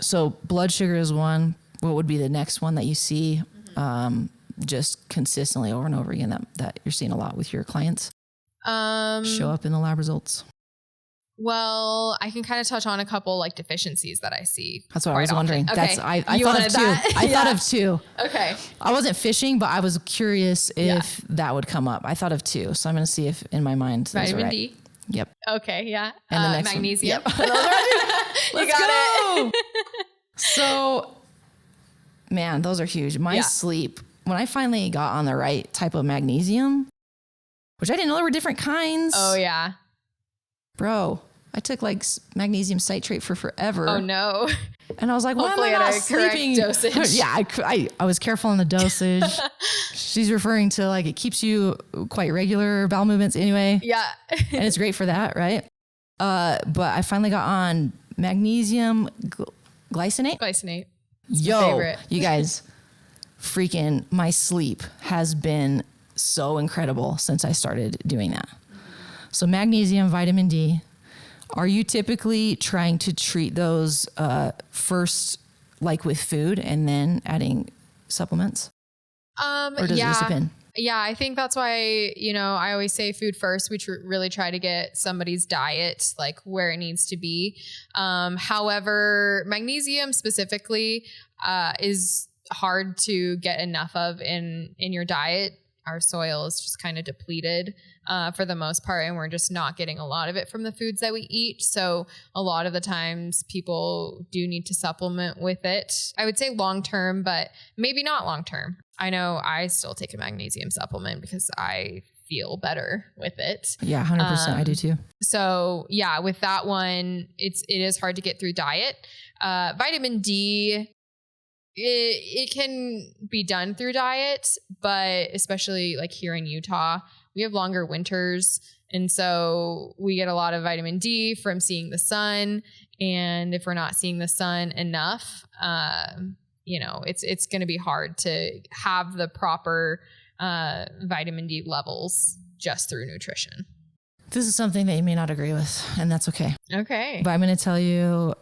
So blood sugar is one. What would be the next one that you see just consistently over and over again that you're seeing a lot with your clients show up in the lab results? Well, I can kind of touch on a couple like deficiencies that I see. That's what I was wondering. Okay. I thought of two. I thought of two. Okay. I wasn't fishing, but I was curious if that would come up. I thought of two. So I'm going to see if in my mind. Vitamin D. Yep. Okay. Yeah. And the next magnesium. Yep. Let's go. So, man, those are huge. My sleep, when I finally got on the right type of magnesium, which I didn't know there were different kinds. Oh, yeah. Bro, I took like magnesium citrate for forever. Oh, no. And I was like, why am I not sleeping? Dosage. Yeah, I was careful on the dosage. She's referring to like it keeps you quite regular bowel movements anyway. Yeah. And it's great for that, right? But I finally got on magnesium glycinate. Glycinate. Yo, you guys, freaking my sleep has been so incredible since I started doing that. So magnesium, vitamin D. Are you typically trying to treat those first, like with food, and then adding supplements? Or does it just depend? Yeah, I think that's why, I always say food first. We really try to get somebody's diet like where it needs to be. However, magnesium specifically is hard to get enough of in your diet. Our soil is just kind of depleted for the most part, and we're just not getting a lot of it from the foods that we eat. So a lot of the times people do need to supplement with it. I would say long-term, but maybe not long-term. I know I still take a magnesium supplement because I feel better with it. Yeah, 100%. I do too. So yeah, with that one, it is hard to get through diet. Vitamin D, it can be done through diet, but especially like here in Utah, we have longer winters. And so we get a lot of vitamin D from seeing the sun. And if we're not seeing the sun enough, it's going to be hard to have the proper vitamin D levels just through nutrition. This is something that you may not agree with, and that's okay. Okay. But I'm going to tell you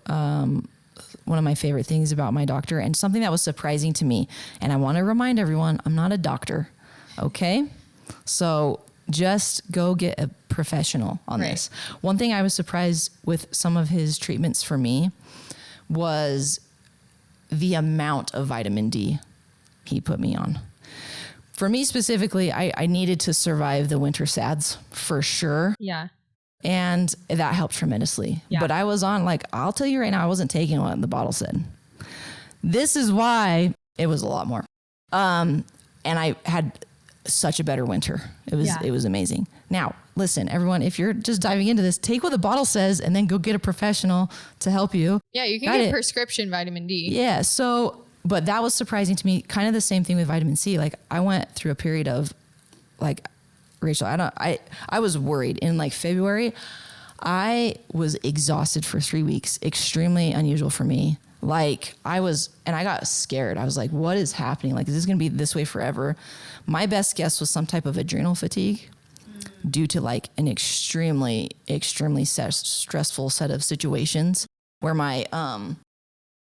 one of my favorite things about my doctor, and something that was surprising to me. And I want to remind everyone, I'm not a doctor. Okay. So just go get a professional on this. One thing I was surprised with some of his treatments for me was the amount of vitamin D he put me on. For me specifically, I needed to survive the winter SADs for sure. Yeah. And that helped tremendously. Yeah. But I was on, I'll tell you right now, I wasn't taking what the bottle said. This is why it was a lot more. And I had such a better winter. It was amazing. Now, listen, everyone, if you're just diving into this, take what the bottle says and then go get a professional to help you. Yeah, you can get prescription vitamin D. Yeah. So, but that was surprising to me. Kind of the same thing with vitamin C. I went through a period of Rachel, I was worried in February. I was exhausted for 3 weeks, extremely unusual for me. And I got scared. I was like, what is happening? Is this going to be this way forever? My best guess was some type of adrenal fatigue. due to like an extremely stressful set of situations where my,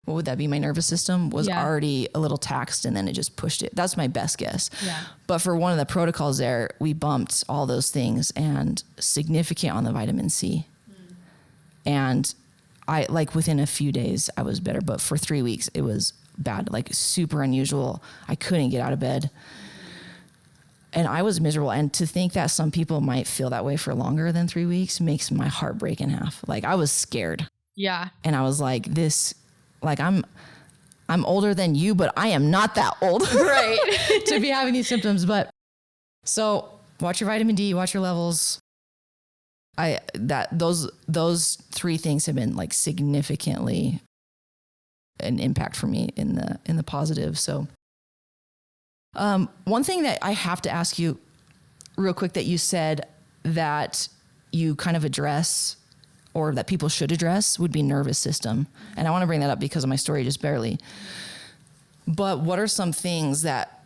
what would that be? My nervous system was already a little taxed, and then it just pushed it. That's my best guess. Yeah. But for one of the protocols there, we bumped all those things and significant on the vitamin C. And I, like, within a few days I was better, but for 3 weeks it was bad, like super unusual. I couldn't get out of bed and I was miserable. And to think that some people might feel that way for longer than 3 weeks makes my heart break in half. Like, I was scared. Yeah. And I was like, this, like, I'm older than you, but I am not that old, Right. to be having these symptoms. But so watch your vitamin D, watch your levels. Those three things have been like significantly an impact for me in the positive. So, one thing that I have to ask you real quick that you said that you kind of address, or that people should address, would be nervous system. And I want to bring that up because of my story, just barely. But what are some things that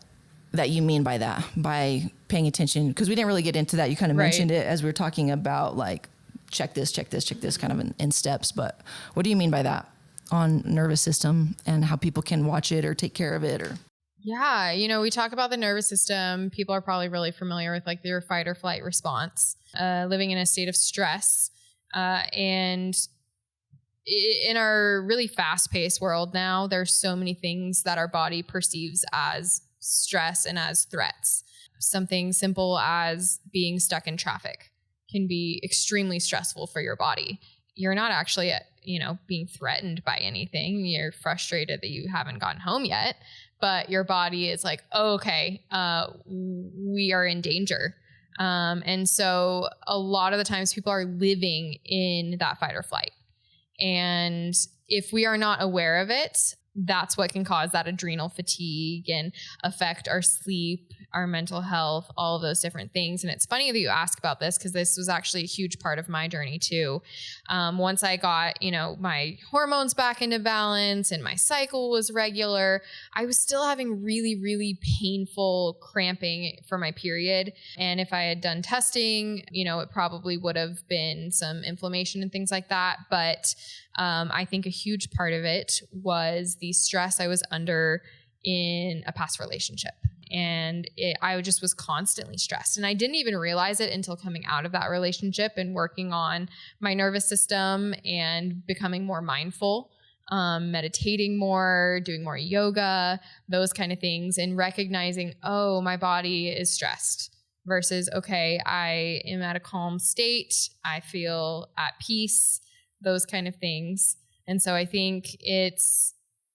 you mean by that, by paying attention? Because we didn't really get into that. You kind of mentioned it as we were talking about, like, check this kind of in steps. But what do you mean by that on nervous system and how people can watch it or take care of it? Or Yeah. We talk about the nervous system. People are probably really familiar with like their fight or flight response, living in a state of stress. And in our really fast-paced world now, there's so many things that our body perceives as stress and as threats. Something simple as being stuck in traffic can be extremely stressful for your body. You're not actually, being threatened by anything. You're frustrated that you haven't gotten home yet, but your body is like, oh, okay, we are in danger. And so a lot of the times people are living in that fight or flight. And if we are not aware of it, that's what can cause that adrenal fatigue and affect our sleep, our mental health, all of those different things. And it's funny that you ask about this because this was actually a huge part of my journey too. Once I got, my hormones back into balance and my cycle was regular, I was still having really, really painful cramping for my period. And if I had done testing, it probably would have been some inflammation and things like that. But I think a huge part of it was the stress I was under in a past relationship. And I just was constantly stressed. And I didn't even realize it until coming out of that relationship and working on my nervous system and becoming more mindful, meditating more, doing more yoga, those kind of things, and recognizing, oh, my body is stressed versus, okay, I am at a calm state. I feel at peace, those kind of things. And so I think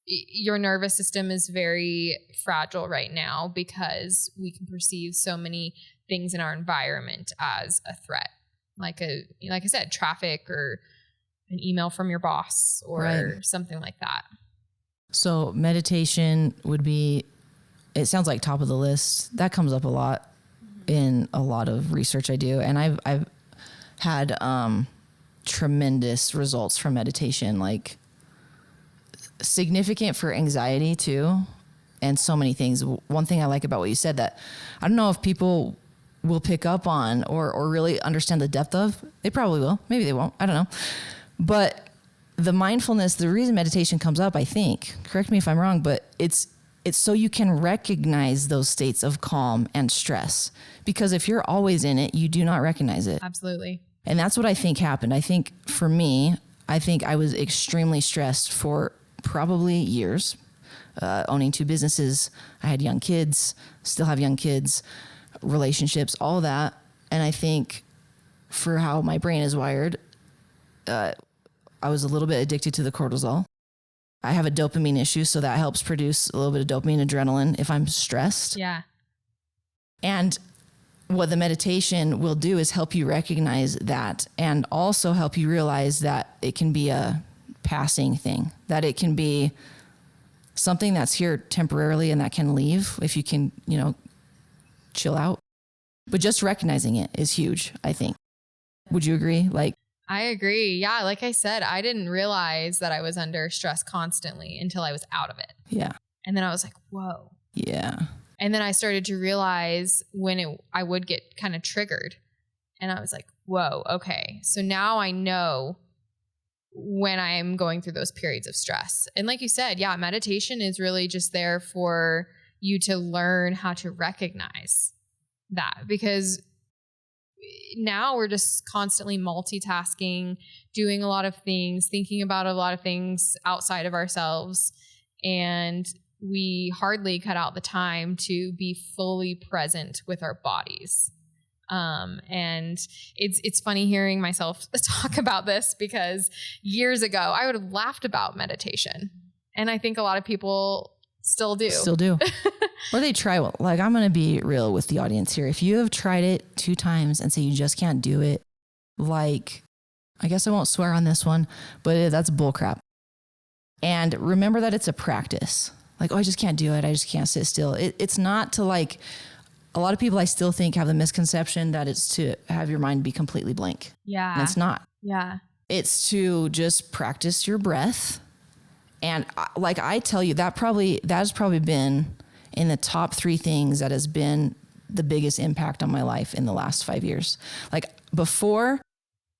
your nervous system is very fragile right now because we can perceive so many things in our environment as a threat, like I said, traffic or an email from your boss or something like that. So meditation would be, it sounds like top of the list. That comes up a lot in a lot of research I do. And I've had tremendous results from meditation, like significant for anxiety too, and so many things. One thing I like about what you said that I don't know if people will pick up on or really understand the depth of. They probably will. Maybe they won't. I don't know. But the mindfulness, the reason meditation comes up, I think, correct me if I'm wrong, but it's so you can recognize those states of calm and stress. Because if you're always in it, you do not recognize it. Absolutely. And that's what I think happened. I think for me, I was extremely stressed for probably years, owning 2 businesses. I had young kids, still have young kids, relationships, all of that. And I think for how my brain is wired, I was a little bit addicted to the cortisol. I have a dopamine issue, so that helps produce a little bit of dopamine, adrenaline if I'm stressed. Yeah. And what the meditation will do is help you recognize that and also help you realize that it can be a passing thing, that it can be something that's here temporarily and that can leave if you can, chill out. But just recognizing it is huge, I think. Would you agree? I agree. Yeah. Like I said, I didn't realize that I was under stress constantly until I was out of it. Yeah. And then I was like, whoa. Yeah. And then I started to realize when I would get kind of triggered And I was like, whoa, okay. So now I know when I am going through those periods of stress. And like you said, yeah, meditation is really just there for you to learn how to recognize that, because now we're just constantly multitasking, doing a lot of things, thinking about a lot of things outside of ourselves. And we hardly cut out the time to be fully present with our bodies. And it's funny hearing myself talk about this, because years ago I would have laughed about meditation. And I think a lot of people still do. Or they try. Like, I'm going to be real with the audience here. If you have tried it 2 times and say you just can't do it, like, I guess I won't swear on this one, but that's bullcrap. And remember that it's a practice. Like, oh, I just can't do it. I just can't sit still. It's not to, like, a lot of people I still think have the misconception that it's to have your mind be completely blank. Yeah. And it's not. Yeah. It's to just practice your breath. And like I tell you, that has probably been in the top 3 things that has been the biggest impact on my life in the last 5 years. Like, before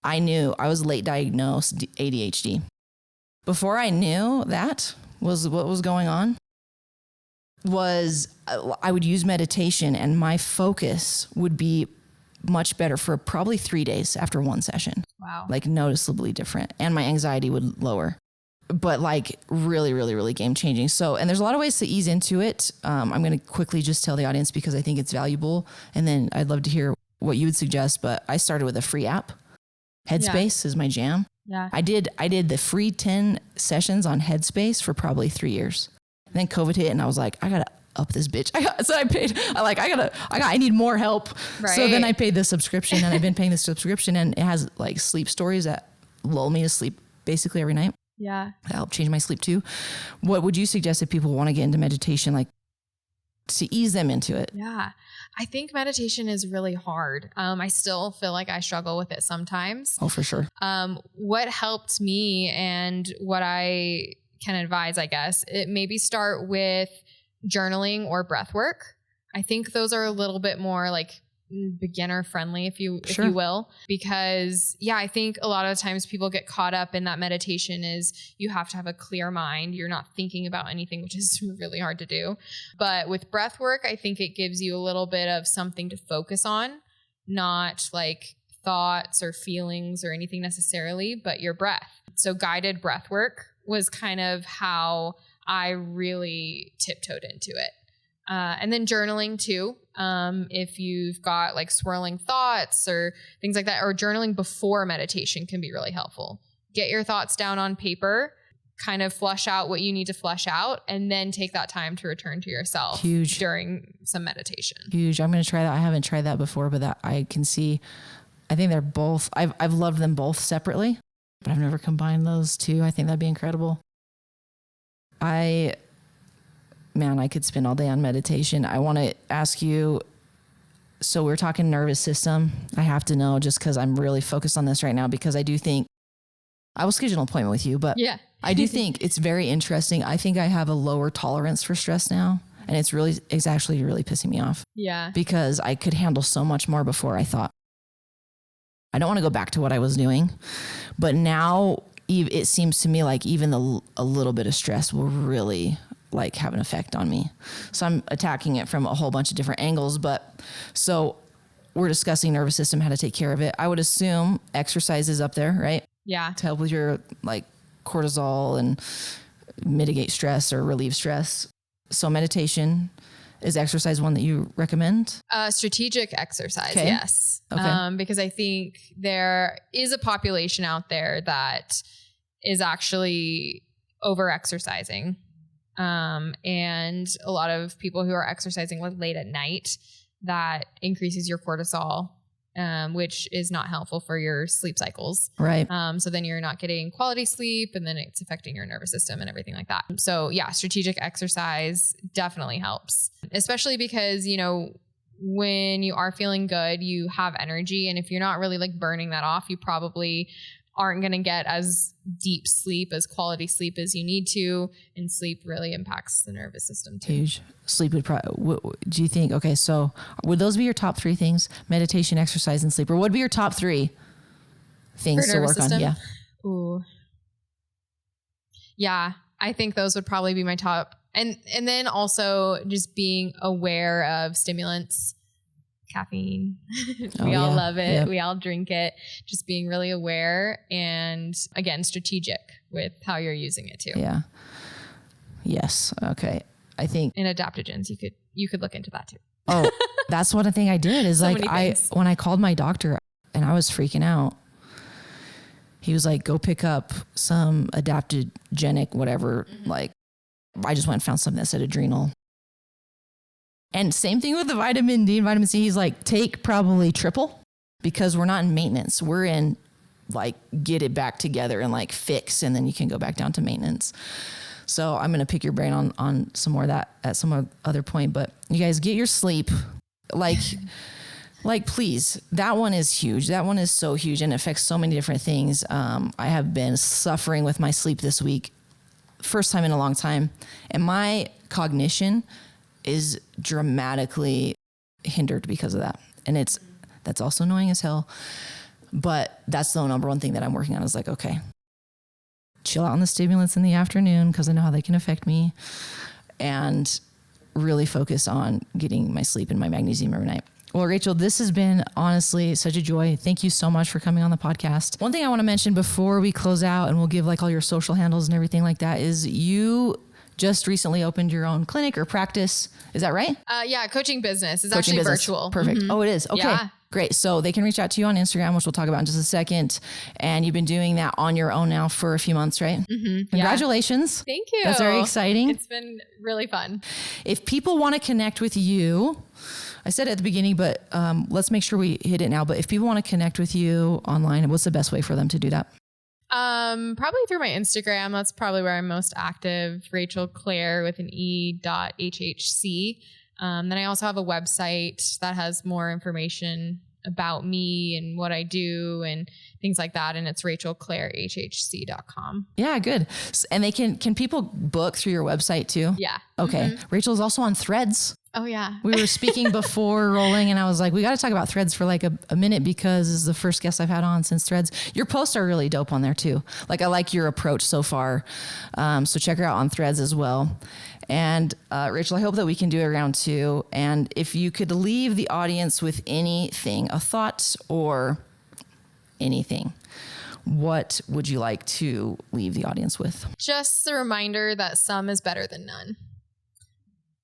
I knew I was late diagnosed ADHD, before I knew that was what was going on, was I would use meditation and my focus would be much better for probably 3 days after one session. Wow. Like, noticeably different. And my anxiety would lower. But like, really, really, really game changing. So, and there's a lot of ways to ease into it. I'm going to quickly just tell the audience because I think it's valuable. And then I'd love to hear what you would suggest, but I started with a free app. Headspace is my jam. Yeah. I did the free 10 sessions on Headspace for probably 3 years. And then COVID hit and I was like, I got to up this bitch. I need more help. Right. So then I paid the subscription, and I've been paying the subscription, and it has like sleep stories that lull me to sleep basically every night. Yeah. That helped change my sleep too. What would you suggest if people want to get into meditation, like, to ease them into it? Yeah. I think meditation is really hard. I still feel like I struggle with it sometimes. Oh, for sure. What helped me and what I can advise, I guess, it maybe start with journaling or breath work. I think those are a little bit more like beginner friendly, if you will, because I think a lot of times people get caught up in that meditation is you have to have a clear mind. You're not thinking about anything, which is really hard to do. But with breath work, I think it gives you a little bit of something to focus on, not like thoughts or feelings or anything necessarily, but your breath. So guided breath work was kind of how I really tiptoed into it. And then journaling too. If you've got like swirling thoughts or things like that, or journaling before meditation can be really helpful. Get your thoughts down on paper, kind of flush out what you need to flush out, and then take that time to return to yourself during some meditation. Huge. I'm going to try that. I haven't tried that before, but that I can see, I think they're both, I've loved them both separately, but I've never combined those two. I think that'd be incredible. I could spend all day on meditation. I want to ask you, so we're talking nervous system. I have to know, just because I'm really focused on this right now, because I do think, I will schedule an appointment with you, but I do think it's very interesting. I think I have a lower tolerance for stress now. And it's actually really pissing me off. Yeah. Because I could handle so much more before. I thought, I don't want to go back to what I was doing, but now it seems to me like even a little bit of stress will really like have an effect on me. So I'm attacking it from a whole bunch of different angles. But so we're discussing nervous system, how to take care of it. I would assume exercise is up there, right? Yeah. To help with your like cortisol and mitigate stress or relieve stress. So meditation, is exercise one that you recommend? Strategic exercise, yes. Okay. Because I think there is a population out there that is actually over-exercising. And a lot of people who are exercising like late at night, that increases your cortisol, which is not helpful for your sleep cycles. Right. So then you're not getting quality sleep, and then it's affecting your nervous system and everything like that. So yeah, strategic exercise definitely helps, especially because, you know, when you are feeling good, you have energy. And if you're not really like burning that off, you probably aren't going to get as deep sleep, as quality sleep as you need to. And sleep really impacts the nervous system too. Huge. Sleep would probably, do you think, okay, so would those be your top 3 things? Meditation, exercise, and sleep? Or what would be your top 3 things to work on? Yeah. Ooh. Yeah. I think those would probably be my top. And then also just being aware of stimulants, caffeine. We all love it. Yep. We all drink it. Just being really aware and, again, strategic with how you're using it too. Yeah. Yes. Okay. I think in adaptogens, you could look into that too. Oh, that's one thing I did is when I called my doctor and I was freaking out, he was like, go pick up some adaptogenic, whatever. Like, I just went and found something that said adrenal. And same thing with the vitamin D and vitamin C. He's like, take probably triple because we're not in maintenance. We're in like, get it back together and like fix, and then you can go back down to maintenance. So I'm going to pick your brain on some more of that at some other point, but you guys get your sleep. Like please, that one is huge. That one is so huge and affects so many different things. I have been suffering with my sleep this week. First time in a long time. And my cognition is dramatically hindered because of that. And that's also annoying as hell. But that's the number one thing that I'm working on is like, okay, chill out on the stimulants in the afternoon because I know how they can affect me, and really focus on getting my sleep and my magnesium every night. Well, Rachel, this has been honestly such a joy. Thank you so much for coming on the podcast. One thing I want to mention before we close out, and we'll give like all your social handles and everything like that, is you just recently opened your own clinic or practice. Is that right? Yeah. Coaching business is actually virtual. Perfect. Mm-hmm. Oh, it is. Okay. Yeah. Great. So they can reach out to you on Instagram, which we'll talk about in just a second. And you've been doing that on your own now for a few months, right? Mm-hmm. Congratulations. Yeah. Thank you. That's very exciting. It's been really fun. If people want to connect with you, I said it at the beginning, but let's make sure we hit it now. But if people want to connect with you online, what's the best way for them to do that? Probably through my Instagram. That's probably where I'm most active. Rachel Claire with an E.HHC. Then I also have a website that has more information about me and what I do and things like that. And it's rachelclairehhc.com. Yeah, good. And they can people book through your website too? Yeah. Okay. Mm-hmm. Rachel is also on Threads. Oh yeah. We were speaking before rolling and I was like, we got to talk about Threads for like a minute because this is the first guest I've had on since Threads. Your posts are really dope on there too. Like I like your approach so far. So check her out on Threads as well. And Rachel, I hope that we can do a round 2. And if you could leave the audience with anything, a thought or anything, what would you like to leave the audience with? Just a reminder that some is better than none.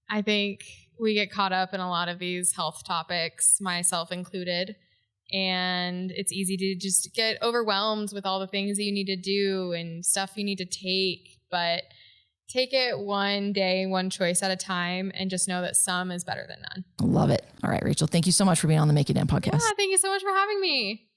I think we get caught up in a lot of these health topics, myself included, and it's easy to just get overwhelmed with all the things that you need to do and stuff you need to take, but take it one day, one choice at a time, and just know that some is better than none. Love it. All right, Rachel, thank you so much for being on the Make It Dent podcast. Yeah, thank you so much for having me.